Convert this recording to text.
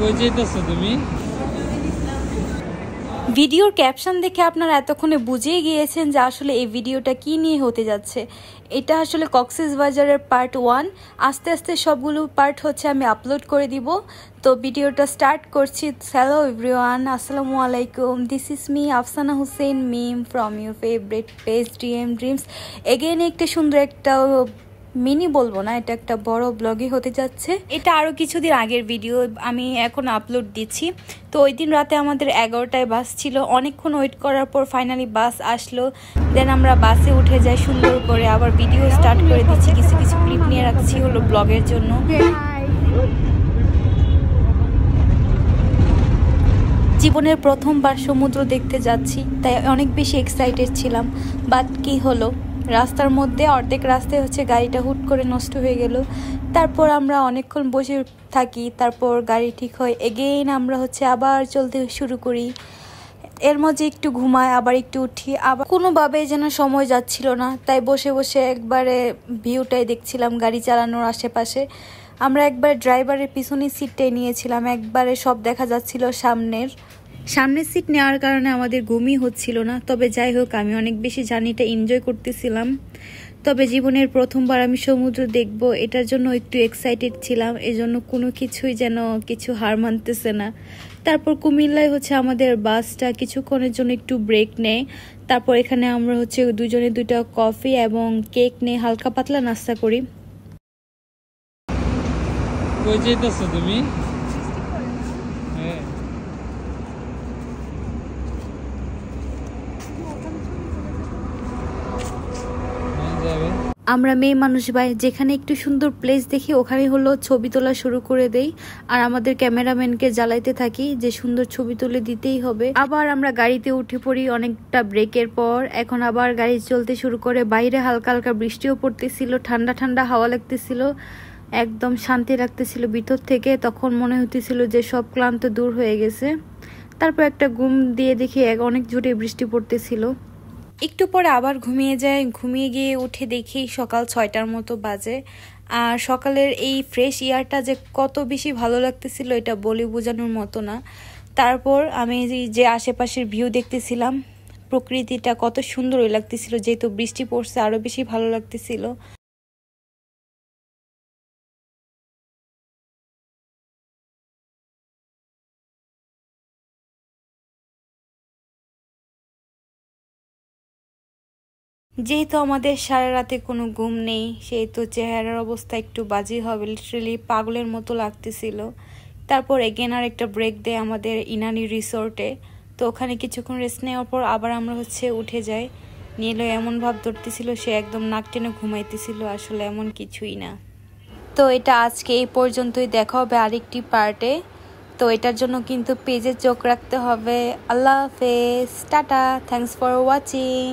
কই যাইতাছো তুমি? ভিডিওর ক্যাপশন দেখে আপনারা এতক্ষণে বুঝেই গিয়েছেন যে আসলে এই ভিডিওটা কি নিয়ে হতে যাচ্ছে। এটা আসলে কক্সবাজারের পার্ট 1। আস্তে আস্তে সবগুলো পার্ট হচ্ছে আমি আপলোড করে দিব। তো ভিডিওটা স্টার্ট করছি। হ্যালো এভরিওয়ান, আসসালামু আলাইকুম। This is me Afsana Hussain Mim from your favourite page DM dreams. Again একটা সুন্দর একটা মিনি বলবো না, এটা একটা বড় ব্লগই হতে যাচ্ছে। এটা আরও কিছুদিন আগের ভিডিও, আমি এখন আপলোড দিচ্ছি। তো ওই দিন রাতে আমাদের 11টায় বাস ছিল। অনেকক্ষণ ওয়েট করার পর ফাইনালি বাস আসলো। দেন আমরা বাসে উঠে যাই সুন্দর করে। আবার ভিডিও স্টার্ট করে দিচ্ছি, কিছু কিছু ক্লিপ নিয়ে রাখছি হলো ব্লগের জন্য। জীবনের প্রথমবার সমুদ্র দেখতে যাচ্ছি, তাই অনেক বেশি এক্সাইটেড ছিলাম। বাট কি হলো, রাস্তার মধ্যে অর্ধেক রাস্তায় হচ্ছে গাড়িটা হুট করে নষ্ট হয়ে গেল। তারপর আমরা অনেকক্ষণ বসে থাকি, তারপর গাড়ি ঠিক হয়। এগেইন আমরা হচ্ছে আবার চলতে শুরু করি। এর মধ্যে একটু ঘুমাই, আবার একটু উঠি, আবার কোনোভাবে যেন সময় যাচ্ছিল না। তাই বসে বসে একবারে ভিউটাই দেখছিলাম গাড়ি চালানোর আশেপাশে। আমরা একবার ড্রাইভারের পিছনের সিটটাই নিয়েছিলাম, একবারে সব দেখা যাচ্ছিল সামনের সিট নেওয়ার কারণে আমাদের ঘুমই হচ্ছিল না। তবে যাই হোক, আমি অনেক বেশি জার্নিটা এনজয় করতেছিলাম। তবে জীবনের প্রথমবার আমি সমুদ্র দেখব, এটার জন্য একটু এক্সাইটেড ছিলাম। এজন্য কোনো কিছুই যেন কিছু হার মানতেছে না। তারপর কুমিল্লায় হচ্ছে আমাদের বাসটা কিছুক্ষণের জন্য একটু ব্রেক নেয়। তারপর এখানে আমরা হচ্ছে দুজনে 2টা কফি এবং কেক নিয়ে হালকা পাতলা নাস্তা করি। কই যাইতাছো তুমি? আমরা মেয়ে মানুষ ভাই, যেখানে একটু সুন্দর প্লেস দেখি ওখানে হলো ছবি তোলা শুরু করে দেই। আর আমাদের ক্যামেরাম্যানকে জ্বালাইতে থাকি যে সুন্দর ছবি তুলে দিতেই হবে। আবার আমরা গাড়িতে উঠে পড়ি অনেকটা ব্রেকের পর। এখন আবার গাড়ি চলতে শুরু করে। বাইরে হালকা হালকা বৃষ্টিও পড়তেছিল, ঠান্ডা ঠান্ডা হাওয়া লাগতেছিল, একদম শান্তি লাগতেছিল ভিতর থেকে। তখন মনে হতেছিল যে সব ক্লান্ত দূর হয়ে গেছে। তারপর একটা ঘুম দিয়ে দেখি অনেক জোরে বৃষ্টি পড়তেছিল। একটু পরে আবার ঘুমিয়ে যাই। ঘুমিয়ে গিয়ে উঠে দেখি সকাল 6টার মতো বাজে। আর সকালের এই ফ্রেশ এয়ারটা যে কত বেশি ভালো লাগতেছিল এটা বলে বোঝানোর মতো না। তারপর আমি যে আশেপাশের ভিউ দেখতেছিলাম, প্রকৃতিটা কত সুন্দরই লাগতেছিল। যেহেতু বৃষ্টি পড়ছে আরো বেশি ভালো লাগতেছিল। যেহেতু আমাদের সারা রাতে কোনো ঘুম নেই, সেহেতু চেহারার অবস্থা একটু বাজে হবে, লিটারেলি পাগলের মতো লাগতেছিল। তারপর এগেন আর একটা ব্রেক দেয় আমাদের ইনানি রিসোর্টে। তো ওখানে কিছুক্ষণ রেস্ট নেওয়ার পর আবার আমরা হচ্ছে উঠে যাই। নীলও এমন ভাব ধরতেছিল, সে একদম নাক টেনে ঘুমাইতেছিল, আসলে এমন কিছুই না। তো এটা আজকে এই পর্যন্তই, দেখা হবে আরেকটি পার্টে। তো এটার জন্য কিন্তু পেজে চোখ রাখতে হবে। আল্লাহ হাফেজ, টাটা, থ্যাঙ্কস ফর ওয়াচিং।